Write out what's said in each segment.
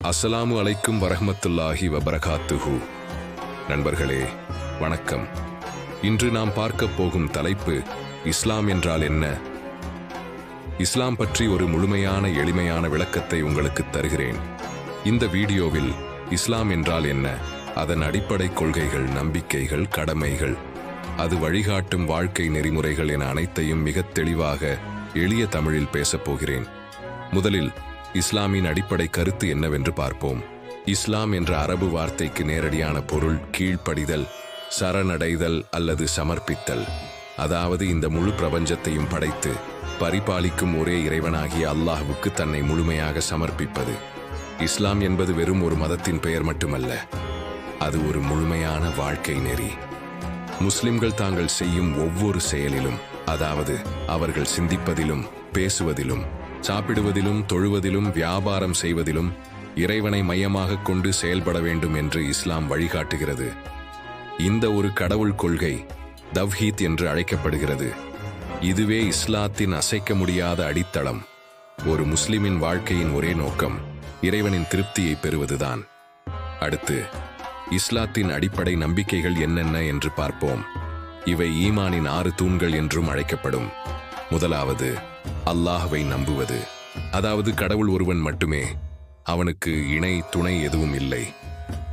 அஸ்ஸலாமு அலைக்கும் வரஹ்மத்துல்லாஹி வபரகாத்துஹு. நண்பர்களே வணக்கம். இன்று நாம் பார்க்க போகும் தலைப்பு இஸ்லாம் என்றால் என்ன. இஸ்லாம் பற்றி ஒரு முழுமையான எளிமையான விளக்கத்தை உங்களுக்கு தருகிறேன். இந்த வீடியோவில் இஸ்லாம் என்றால் என்ன, அதன் அடிப்படை கொள்கைகள், நம்பிக்கைகள், கடமைகள், அது வழிகாட்டும் வாழ்க்கை நெறிமுறைகள் என அனைத்தையும் மிக தெளிவாக எளிய தமிழில் பேசப் போகிறேன். முதலில் இஸ்லாமின் அடிப்படை கருத்து என்னவென்று பார்ப்போம். இஸ்லாம் என்ற அரபு வார்த்தைக்கு நேரடியான பொருள் கீழ்ப்படிதல், சரணடைதல் அல்லது சமர்ப்பித்தல். அதாவது இந்த முழு பிரபஞ்சத்தையும் படைத்து பரிபாலிக்கும் ஒரே இறைவனாகிய அல்லாஹ்வுக்கு தன்னை முழுமையாக சமர்ப்பிப்பது. இஸ்லாம் என்பது வெறும் ஒரு மதத்தின் பெயர் மட்டுமல்ல, அது ஒரு முழுமையான வாழ்க்கை நெறி. முஸ்லிம்கள் தாங்கள் செய்யும் ஒவ்வொரு செயலிலும், அதாவது அவர்கள் சிந்திப்பதிலும், பேசுவதிலும், சாப்பிடுவதிலும், தொழுவதிலும், வியாபாரம் செய்வதிலும் இறைவனை மையமாக கொண்டு செயல்பட வேண்டும் என்று இஸ்லாம் வழிகாட்டுகிறது. இந்த ஒரு கடவுள் கொள்கை தவ்ஹீத் என்று அழைக்கப்படுகிறது. இதுவே இஸ்லாத்தின் அசைக்க முடியாத அடித்தளம். ஒரு முஸ்லிமின் வாழ்க்கையின் ஒரே நோக்கம் இறைவனின் திருப்தியை பெறுவதுதான். அடுத்து இஸ்லாத்தின் அடிப்படை நம்பிக்கைகள் என்னென்ன என்று பார்ப்போம். இவை ஈமானின் 6 தூண்கள் என்றும் அழைக்கப்படும். முதலாவது அல்லாஹ்வை நம்புவது, அதாவது கடவுள் ஒருவன் மட்டுமே, அவனுக்கு இணை துணை எதுவும் இல்லை.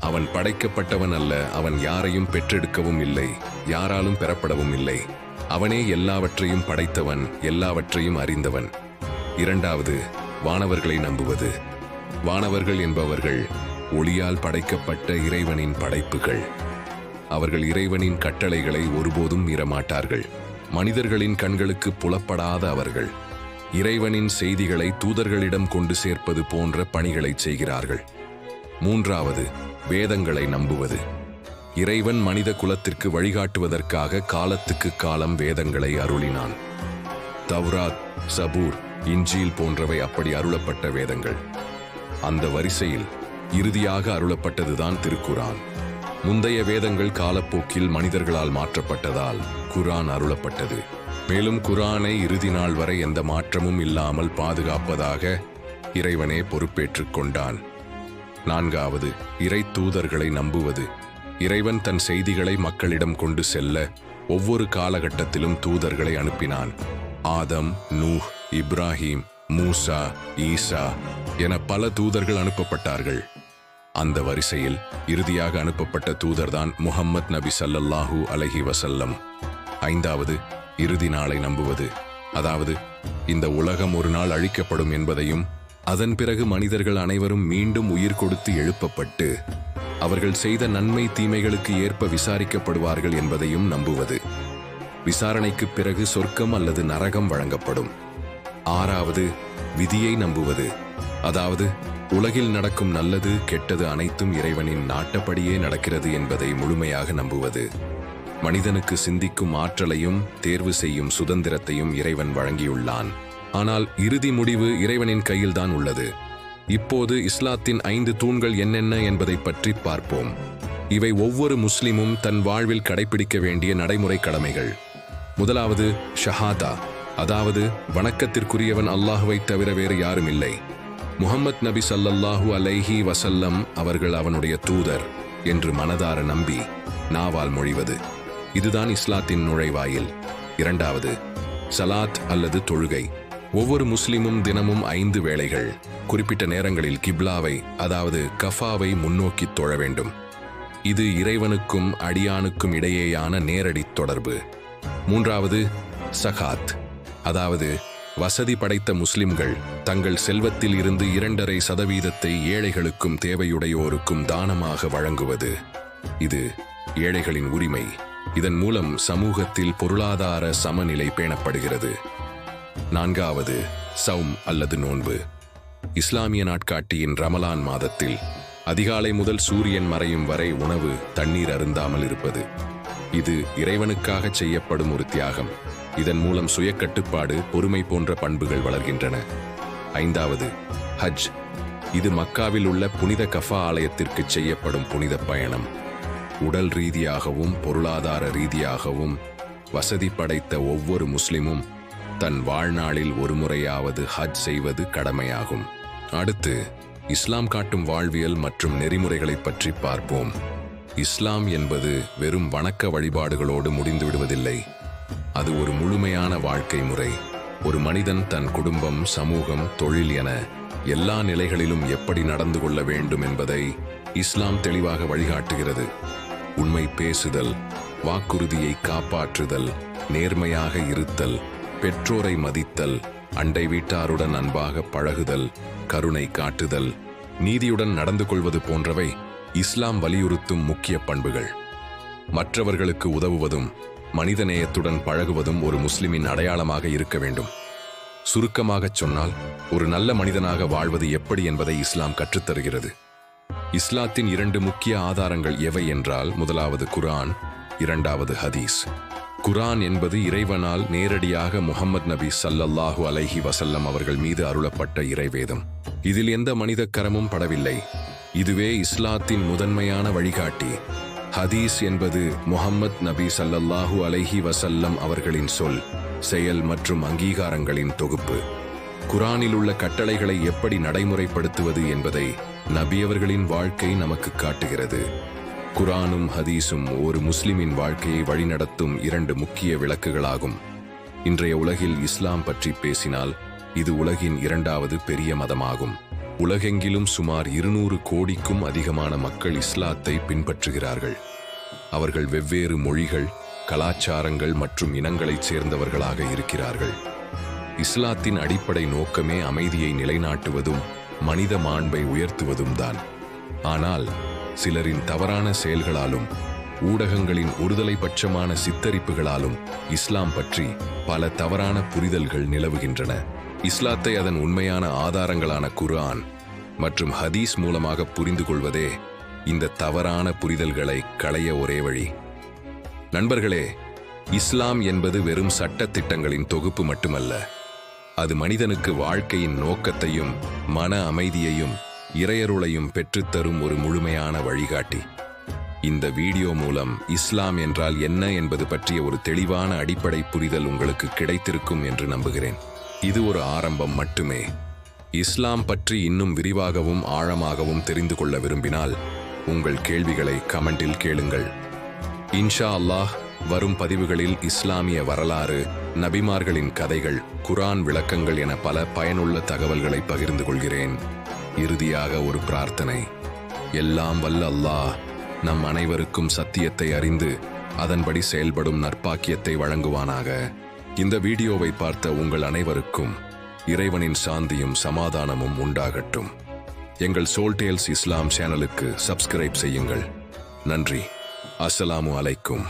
அவன் படைக்கப்பட்டவன் அல்ல, அவன் யாரையும் பெற்றெடுக்கவும் இல்லை, யாராலும் பெறப்படவும் இல்லை. அவனே எல்லாவற்றையும் படைத்தவன், எல்லாவற்றையும் அறிந்தவன். இரண்டாவது வானவர்களை நம்புவது. வானவர்கள் என்பவர்கள் ஒளியால் படைக்கப்பட்ட இறைவனின் படைப்புகள். அவர்கள் இறைவனின் கட்டளைகளை ஒருபோதும் மீறமாட்டார்கள். மனிதர்களின் கண்களுக்கு புலப்படாத அவர்கள் இறைவனின் செய்திகளை தூதர்களிடம் கொண்டு சேர்ப்பது போன்ற பணிகளை செய்கிறார்கள். மூன்றாவது வேதங்களை நம்புவது. இறைவன் மனித குலத்திற்கு வழிகாட்டுவதற்காக காலத்துக்கு காலம் வேதங்களை அருளினான். தவ்ராத், சபூர், இன்ஜீல் போன்றவை அப்படி அருளப்பட்ட வேதங்கள். அந்த வரிசையில் இறுதியாக அருளப்பட்டதுதான் திருக்குரான். முந்தைய வேதங்கள் காலப்போக்கில் மனிதர்களால் மாற்றப்பட்டதால் குரான் அருளப்பட்டது. மேலும் குரானை இறுதி நாள் வரை எந்த மாற்றமும் இல்லாமல் பாதுகாப்பதாக இறைவனே பொறுப்பேற்றுக் கொண்டான். நான்காவது இறை தூதர்களை நம்புவது. இறைவன் தன் செய்திகளை மக்களிடம் கொண்டு செல்ல ஒவ்வொரு காலகட்டத்திலும் தூதர்களை அனுப்பினான். ஆதம், நூஹ், இப்ராஹிம், மூசா, ஈசா என பல தூதர்கள் அனுப்பப்பட்டார்கள். அந்த வரிசையில் இறுதியாக அனுப்பப்பட்ட தூதர்தான் முஹம்மத் நபி ஸல்லல்லாஹு அலைஹி வஸல்லம். ஐந்தாவது இறுதி நாளை நம்புவது. அதாவது இந்த உலகம் ஒரு நாள் அழிக்கப்படும் என்பதையும், அதன் பிறகு மனிதர்கள் அனைவரும் மீண்டும் உயிர் கொடுத்து எழுப்பப்பட்டு அவர்கள் செய்த நன்மை தீமைகளுக்கு ஏற்ப விசாரிக்கப்படுவார்கள் என்பதையும் நம்புவது. விசாரணைக்கு பிறகு சொர்க்கம் அல்லது நரகம் வழங்கப்படும். ஆறாவது விதியை நம்புவது. அதாவது உலகில் நடக்கும் நல்லது கெட்டது அனைத்தும் இறைவனின் நாட்டப்படியே நடக்கிறது என்பதை முழுமையாக நம்புவது. மனிதனுக்கு சிந்திக்கும் ஆற்றலையும் தேர்வு செய்யும் சுதந்திரத்தையும் இறைவன் வழங்கியுள்ளான். ஆனால் இறுதி முடிவு இறைவனின் கையில்தான் உள்ளது. இப்போது இஸ்லாத்தின் 5 தூண்கள் என்னென்ன என்பதை பற்றி பார்ப்போம். இவை ஒவ்வொரு முஸ்லிமும் தன் வாழ்வில் கடைபிடிக்க வேண்டிய நடைமுறை கடமைகள். முதலாவது ஷஹாதா, அதாவது வணக்கத்திற்குரியவன் அல்லாஹ்வை தவிர வேறு யாரும் இல்லை. முஹம்மத் நபி ஸல்லல்லாஹு அலைஹி வஸல்லம் அவர்கள் அவனுடைய தூதர் என்று மனதார நம்பி நாவால் மொழிவது. இதுதான் இஸ்லாத்தின் நுழைவாயில். இரண்டாவது சலாத் அல்லது தொழுகை. ஒவ்வொரு முஸ்லிமும் தினமும் 5 வேளைகள் குறிப்பிட்ட நேரங்களில் கிப்லாவை, அதாவது கஃபாவை முன்னோக்கி தொழ வேண்டும். இது இறைவனுக்கும் அடியானுக்கும் இடையேயான நேரடி தொடர்பு. மூன்றாவது சகாத், அதாவது வசதி படைத்த முஸ்லிம்கள் தங்கள் செல்வத்தில் இருந்து 2.5% ஏழைகளுக்கும் தேவையுடையோருக்கும் தானமாக வழங்குவது. இது ஏழைகளின் உரிமை. இதன் மூலம் சமூகத்தில் பொருளாதார சமநிலை பேணப்படுகிறது. நான்காவது சௌம் அல்லது நோன்பு. இஸ்லாமிய நாட்காட்டியின் ரமலான் மாதத்தில் அதிகாலை முதல் சூரியன் மறையும் வரை உணவு, தண்ணீர் அருந்தாமல் இருப்பது. இது இறைவனுக்காக செய்யப்படும் ஒரு தியாகம். இதன் மூலம் சுய கட்டுப்பாடு, பொறுமை போன்ற பண்புகள் வளர்கின்றன. ஐந்தாவது ஹஜ். இது மக்காவில் உள்ள புனித கஃபா ஆலயத்திற்கு செய்யப்படும் புனித பயணம். உடல் ரீதியாகவும் பொருளாதார ரீதியாகவும் வசதி படைத்த ஒவ்வொரு முஸ்லிமும் தன் வாழ்நாளில் ஒரு முறையாவது ஹஜ் செய்வது கடமையாகும். அடுத்து இஸ்லாம் காட்டும் வாழ்வியல் மற்றும் நெறிமுறைகளைப் பற்றி பார்ப்போம். இஸ்லாம் என்பது வெறும் வணக்க வழிபாடுகளோடு முடிந்து விடுவதில்லை. அது ஒரு முழுமையான வாழ்க்கை முறை. ஒரு மனிதன் தன் குடும்பம், சமூகம், தொழில் என எல்லா நிலைகளிலும் எப்படி நடந்து கொள்ள வேண்டும் என்பதை இஸ்லாம் தெளிவாக வழிகாட்டுகிறது. உண்மை பேசுதல், வாக்குறுதியை காப்பாற்றுதல், நேர்மையாக இருத்தல், பெற்றோரை மதித்தல், அண்டை வீட்டாருடன் அன்பாக பழகுதல், கருணை காட்டுதல், நீதியுடன் நடந்து கொள்வது போன்றவை இஸ்லாம் வலியுறுத்தும் முக்கிய பண்புகள். மற்றவர்களுக்கு உதவுவதும் மனிதநேயத்துடன் பழகுவதும் ஒரு முஸ்லிமின் அடையாளமாக இருக்க வேண்டும். சுருக்கமாகச் சொன்னால், ஒரு நல்ல மனிதனாக வாழ்வது எப்படி என்பதை இஸ்லாம் கற்றுத்தருகிறது. இஸ்லாத்தின் 2 முக்கிய ஆதாரங்கள் எவை என்றால், முதலாவது குர்ஆன், இரண்டாவது ஹதீஸ். குர்ஆன் என்பது இறைவனால் நேரடியாக முஹம்மது நபி ஸல்லல்லாஹு அலைஹி வஸல்லம் அவர்கள் மீது அருளப்பட்ட இறைவேதம். இதில் எந்த மனித கரமும் படவில்லை. இதுவே இஸ்லாத்தின் முதன்மையான வழிகாட்டி. ஹதீஸ் என்பது முஹம்மது நபி ஸல்லல்லாஹு அலைஹி வஸல்லம் அவர்களின் சொல், செயல் மற்றும் அங்கீகாரங்களின் தொகுப்பு. குர்ஆனில் உள்ள கட்டளைகளை எப்படி நடைமுறைப்படுத்துவது என்பதை நபி அவர்களின் வாழ்க்கை நமக்கு காட்டுகிறது. குர்ஆனும் ஹதீஸும் ஒரு முஸ்லிமின் வாழ்க்கையை வழிநடத்தும் 2 முக்கிய விளக்குகளாகும். இன்றைய உலகில் இஸ்லாம் பற்றி பேசினால், இது உலகின் 2வது பெரிய மதமாகும். உலகெங்கிலும் சுமார் 200 கோடிக்கும் அதிகமான மக்கள் இஸ்லாத்தை பின்பற்றுகிறார்கள். அவர்கள் வெவ்வேறு மொழிகள், கலாச்சாரங்கள் மற்றும் இனங்களைச் சேர்ந்தவர்களாக இருக்கிறார்கள். இஸ்லாத்தின் அடிப்படை நோக்கமே அமைதியை நிலைநாட்டுவதும் மனித மாண்பை உயர்த்துவதும் தான். ஆனால் சிலரின் தவறான செயல்களாலும் ஊடகங்களின் ஒருதலை பட்சமான சித்தரிப்புகளாலும் இஸ்லாம் பற்றி பல தவறான புரிதல்கள் நிலவுகின்றன. இஸ்லாத்தை அதன் உண்மையான ஆதாரங்களான குர்ஆன் மற்றும் ஹதீஸ் மூலமாக புரிந்து கொள்வதே இந்த தவறான புரிதல்களை களைய ஒரே வழி. நண்பர்களே, இஸ்லாம் என்பது வெறும் சட்ட திட்டங்களின் தொகுப்பு மட்டுமல்ல. அது மனிதனுக்கு வாழ்க்கையின் நோக்கத்தையும் மன அமைதியையும் இறையருளையும் பெற்றுத்தரும் ஒரு முழுமையான வழிகாட்டி. இந்த வீடியோ மூலம் இஸ்லாம் என்றால் என்ன என்பது பற்றிய ஒரு தெளிவான அடிப்படை புரிதல் உங்களுக்கு கிடைத்திருக்கும் என்று நம்புகிறேன். இது ஒரு ஆரம்பம் மட்டுமே. இஸ்லாம் பற்றி இன்னும் விரிவாகவும் ஆழமாகவும் தெரிந்து கொள்ள விரும்பினால் உங்கள் கேள்விகளை கமெண்டில் கேளுங்கள். இன்ஷா அல்லாஹ் வரும் பதிவுகளில் இஸ்லாமிய வரலாறு, நபிமார்களின் கதைகள், குர்ஆன் விளக்கங்கள் என பல பயனுள்ள தகவல்களை பகிர்ந்து கொள்கிறேன். இறுதியாக ஒரு பிரார்த்தனை. எல்லாம் வல்ல அல்லாஹ் நம் அனைவருக்கும் சத்தியத்தை அறிந்து அதன்படி செயல்படும் நற்பாக்கியத்தை வழங்குவானாக. இந்த வீடியோவை பார்த்த உங்கள் அனைவருக்கும் இறைவனின் சாந்தியும் சமாதானமும் உண்டாகட்டும். எங்கள் சோல் டேல்ஸ் இஸ்லாம் சேனலுக்கு சப்ஸ்கிரைப் செய்யுங்கள். நன்றி. அஸ்ஸலாமு அலைக்கும்.